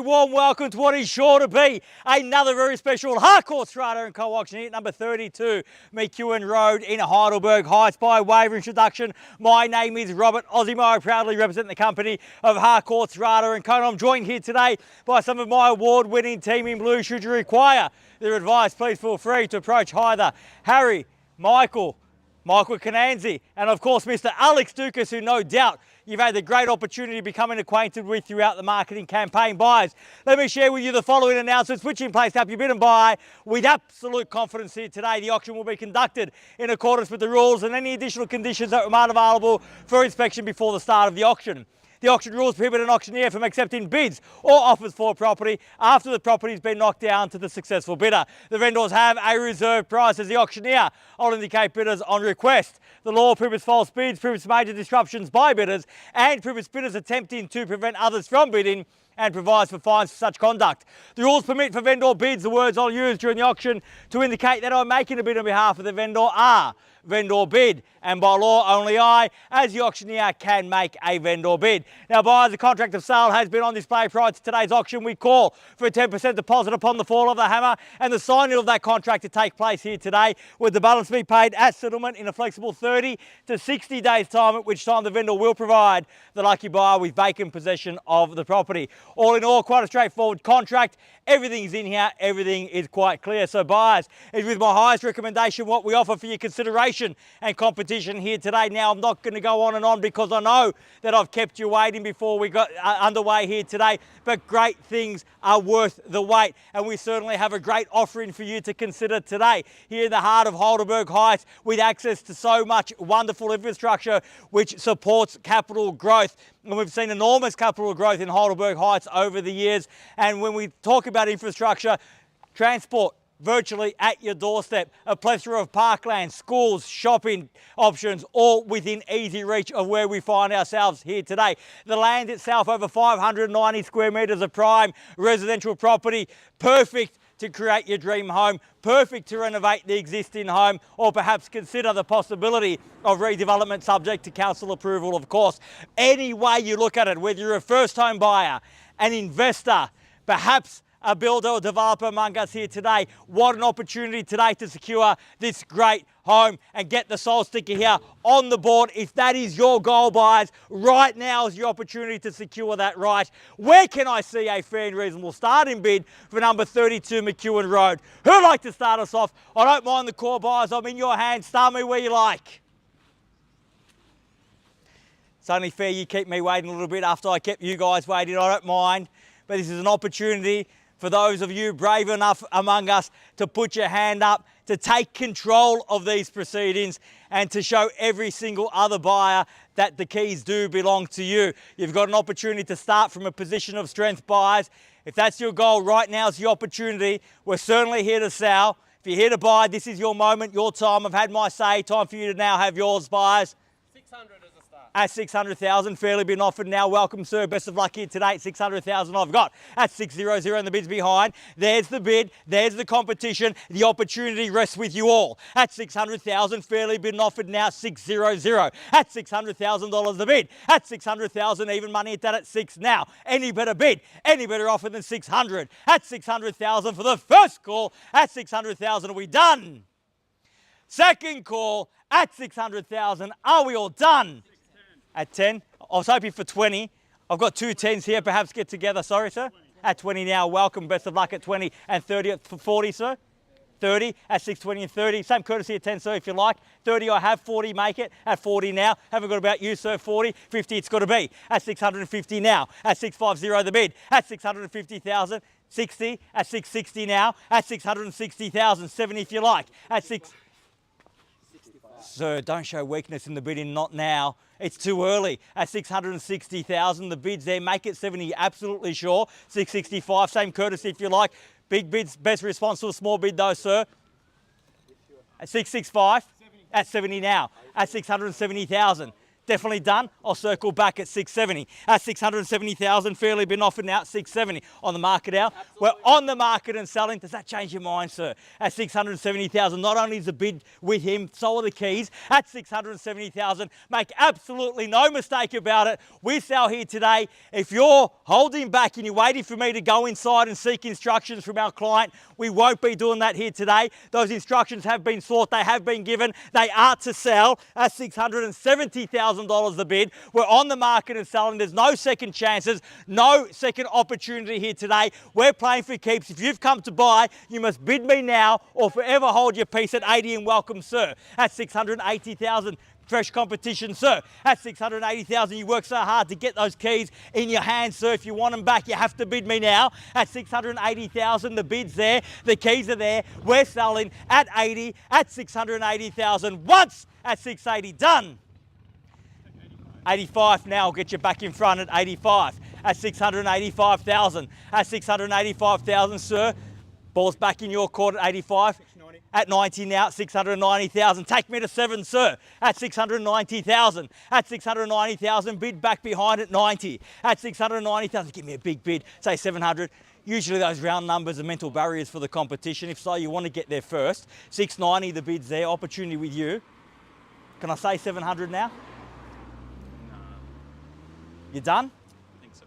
warm welcome to what is sure to be another very special Harcourts Rata & Co auction here at number 32 McEwan Road in Heidelberg Heights. By way of introduction, my name is Robert Ozzimo. I proudly represent the company of Harcourts Rata & Co. And I'm joined here today by some of my award-winning team in blue. Should you require their advice, please feel free to approach either Harry, Michael Cananzi, and of course Mr. Alex Doucas, who no doubt you've had the great opportunity to becoming acquainted with throughout the marketing campaign. Buyers, let me share with you the following announcements which in place to help you bid and buy with absolute confidence here today. The auction will be conducted in accordance with the rules and any additional conditions that remain available for inspection before the start of the auction. The auction rules prohibit an auctioneer from accepting bids or offers for a property after the property has been knocked down to the successful bidder. The vendors have a reserve price as the auctioneer. I'll indicate bidders on request. The law prohibits false bids, prohibits major disruptions by bidders, and prohibits bidders attempting to prevent others from bidding, and provides for fines for such conduct. The rules permit for vendor bids. The words I'll use during the auction to indicate that I'm making a bid on behalf of the vendor are vendor bid, and by law only I, as the auctioneer, can make a vendor bid. Now buyers, the contract of sale has been on display prior to today's auction. We call for a 10% deposit upon the fall of the hammer and the signing of that contract to take place here today, with the balance to be paid at settlement in a flexible 30 to 60 days time, at which time the vendor will provide the lucky buyer with vacant possession of the property. All in all, quite a straightforward contract. Everything's in here, everything is quite clear. So buyers, is with my highest recommendation what we offer for your consideration and competition here today. Now I'm not going to go on and on because I know that I've kept you waiting before we got underway here today, but great things are worth the wait, and we certainly have a great offering for you to consider today here in the heart of Heidelberg Heights, with access to so much wonderful infrastructure which supports capital growth. And we've seen enormous capital growth in Heidelberg Heights over the years. And when we talk about infrastructure, transport virtually at your doorstep, a plethora of parkland, schools, shopping options, all within easy reach of where we find ourselves here today. The land itself, over 590 square metres of prime residential property, perfect to create your dream home, perfect to renovate the existing home, or perhaps consider the possibility of redevelopment subject to council approval, of course. Any way you look at it, whether you're a first home buyer, an investor, perhaps a builder or developer among us here today, what an opportunity today to secure this great home and get the soul sticker here on the board. If that is your goal, buyers, right now is your opportunity to secure that right. Where can I see a fair and reasonable starting bid for number 32 McEwan Road? Who'd like to start us off? I don't mind the call, buyers. I'm in your hands. Start me where you like. It's only fair you keep me waiting a little bit after I kept you guys waiting. I don't mind, but this is an opportunity for those of you brave enough among us to put your hand up, to take control of these proceedings, and to show every single other buyer that the keys do belong to you. You've got an opportunity to start from a position of strength, buyers. If that's your goal, right now is the opportunity. We're certainly here to sell. If you're here to buy, this is your moment, your time. I've had my say. Time for you to now have yours, buyers. 600 as a start. At 600,000, fairly been offered now. Welcome, sir. Best of luck here today. 600,000 I've got. At 600 and the bid's behind. There's the bid. There's the competition. The opportunity rests with you all. At 600,000, fairly been offered now. 600. At $600,000 the bid. At 600,000, even money at that at 6 now. Any better bid, any better offer than 600. At 600,000 for the first call. At 600,000, are we done? Second call at 600,000. Are we all done? At 10. I was hoping for 20. I've got two 10s here. Perhaps get together. Sorry, sir. 20. At 20 now. Welcome. Best of luck at 20 and 30 at 40, sir. 30 at 620 and 30. Same courtesy at 10, sir, if you like. 30 I have. 40 make it. At 40 now. Haven't got about you, sir. 40. 50 it's got to be. At 650 now. At 650 the bid. At 650,000. 60 at 660 now. At 660,000. 70 if you like. At 6... Sir, don't show weakness in the bidding, not now. It's too early. At 660,000, the bids there, make it 70, absolutely sure. 665, same courtesy if you like. Big bids, best response to a small bid though, sir. At 665, 70. At 70 now. At 670,000. Definitely done. I'll circle back at 670. At 670,000, fairly been offered now at 670. On the market out. Absolutely. We're on the market and selling. Does that change your mind, sir? At 670,000, not only is the bid with him, so are the keys. At 670,000, make absolutely no mistake about it. We sell here today. If you're holding back and you're waiting for me to go inside and seek instructions from our client, we won't be doing that here today. Those instructions have been sought. They have been given. They are to sell at $670,000 the bid. We're on the market and selling. There's no second chances, no second opportunity here today. We're playing for keeps. If you've come to buy, you must bid me now or forever hold your peace at 80 and welcome, sir. At 680,000. Fresh competition, sir. At 680,000, you work so hard to get those keys in your hands, sir. If you want them back, you have to bid me now. At 680,000, the bid's there, the keys are there. We're selling at 80, at 680,000. Once at 680, done. 85 now, I'll get you back in front at 85. At 685,000. At 685,000, sir. Ball's back in your court at 85. 690. At 90 now, 690,000. Take me to 7, sir. At 690,000. At 690,000, bid back behind at 90. At 690,000, give me a big bid. Say 700. Usually those round numbers are mental barriers for the competition. If so, you want to get there first. 690, the bid's there. Opportunity with you. Can I say 700 now? You done? I think so.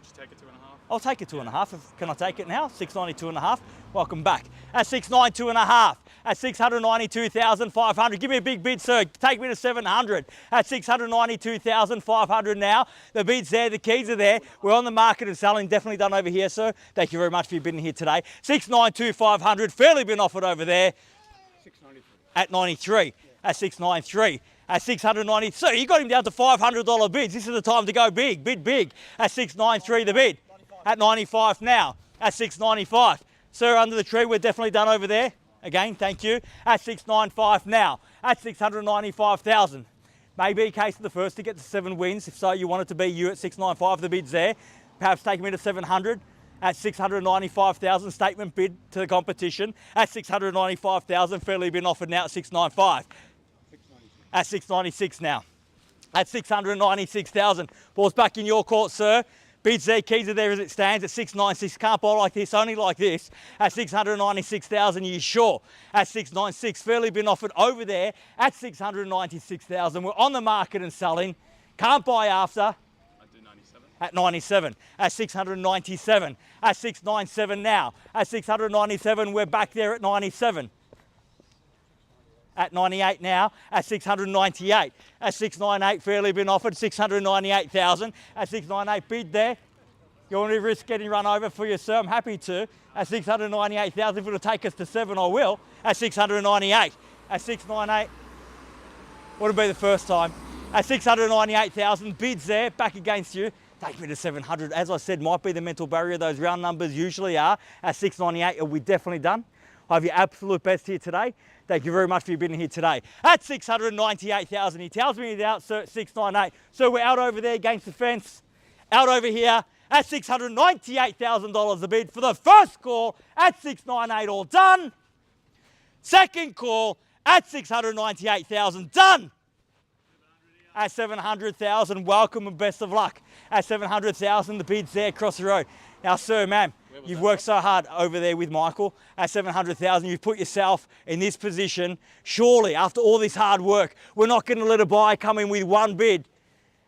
Just take it 2.5. I'll take it 2.5. Can I take it now? 692.5. Welcome back. At 692.5. At 692,500. Give me a big bid, sir. Take me to 700. At 692,500 now. The bid's there. The keys are there. We're on the market and selling. Definitely done over here, sir. Thank you very much for your bidding here today. 692,500. Fairly been offered over there. 693. At 93. Yeah. At 693. At 690, so you got him down to $500 bids. This is the time to go big, bid big. At 693, the bid. 95. At 95 now. At 695. Sir, under the tree, we're definitely done over there. Again, thank you. At 695 now. At 695,000. Maybe a case of the first to get to 7 wins. If so, you want it to be you at 695, the bid's there. Perhaps take me to 700. At 695,000, statement bid to the competition. At 695,000, fairly been offered now at 695. At 696 now. At 696,000. Ball's back in your court, sir. Bids there, keys are there as it stands at 696. Can't buy like this, only like this. At 696,000, you sure? At 696, fairly been offered over there at 696,000. We're on the market and selling. Can't buy after. I do 97. At 97. At 697. At 697 now. At 697, we're back there at 97. At 98 now, at 698. At 698, fairly been offered 698,000. At 698, bid there. You want to risk getting run over for you, sir? I'm happy to. At 698,000, if it'll take us to 7, I will. At 698. At 698, wouldn't be the first time. At 698,000, bids there, back against you. Take me to 700. As I said, might be the mental barrier. Those round numbers usually are. At 698, are we definitely done? I have your absolute best here today. Thank you very much for your bidding here today. At 698,000, he tells me he's out, sir, at 698. So we're out over there against the fence. Out over here at $698,000 the bid for the first call at 698, all done. Second call at 698,000, done. At 700,000, welcome and best of luck. At 700,000, the bid's there across the road. Now, sir, ma'am, you've worked so hard over there with Michael. At 700,000, you've put yourself in this position. Surely, after all this hard work, we're not going to let a buyer come in with one bid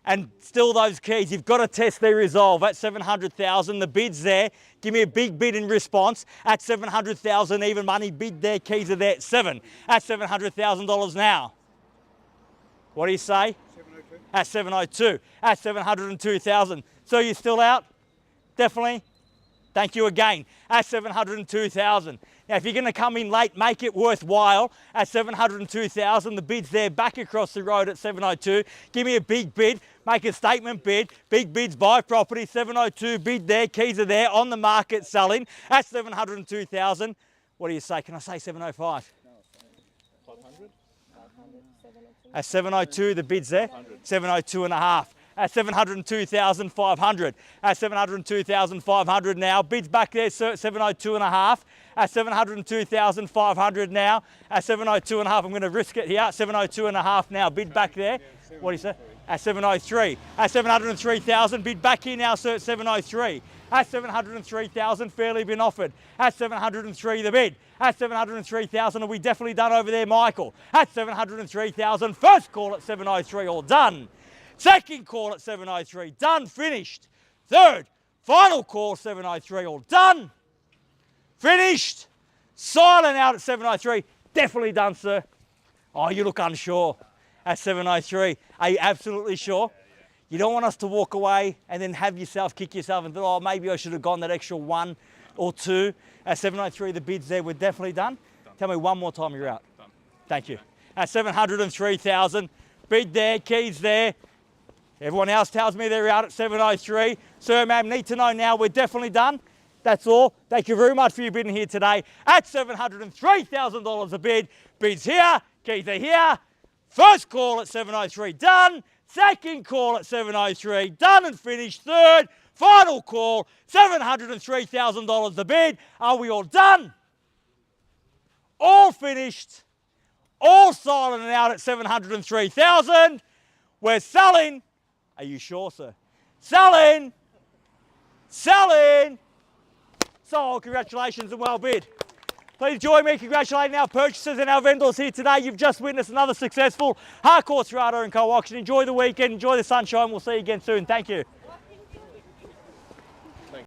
and steal those keys. You've got to test their resolve. At 700,000, the bid's there. Give me a big bid in response. At 700,000, even money, bid there, keys are there at 7. At $700,000 now. What do you say? 702. At 702. At 702,000. So you're still out? Definitely. Thank you again. At 702,000. Now, if you're going to come in late, make it worthwhile. At 702,000, the bid's there, back across the road at 702. Give me a big bid. Make a statement bid. Big bids, buy property. 702, bid there. Keys are there, on the market, selling. At 702,000. What do you say? Can I say 705? No, 500. At 702, the bid's there. 702 and a half. at 702,500. At 702,500 now. Bids back there, sir, at 702.5. At 702,500 now. At 702.5, I'm going to risk it here. 702.5 now. Bid back there. What do you say? At 703. At 703,000. Bid back here now, sir, at 703. At 703,000, fairly been offered. At 703, the bid. At 703,000, are we definitely done over there, Michael? At 703,000, first call at 703, all done. Second call at 703, done, finished. Third, final call, 703, all done. Finished. Silent out at 703, definitely done, sir. Oh, you look unsure at 703. Are you absolutely sure? You don't want us to walk away and then have yourself kick yourself and think, oh, maybe I should have gone that extra 1 or 2. At 703, the bids there, we're definitely done. Tell me one more time you're out. Done. Thank you. At 703,000, bid there, keys there. Everyone else tells me they're out at 703. Sir, ma'am, need to know now we're definitely done. That's all. Thank you very much for your bidding here today. At $703,000 a bid. Bids here, keys are here. First call at 703, done. Second call at 703, done and finished. Third, final call, $703,000 the bid. Are we all done? All finished, all silent and out at 703,000. We're selling. Are you sure, sir? Selling. Selling. Sold. Congratulations and well bid. Please join me congratulating our purchasers and our vendors here today. You've just witnessed another successful Harcourts, Rata and Co auction. Enjoy the weekend, enjoy the sunshine. We'll see you again soon. Thank you.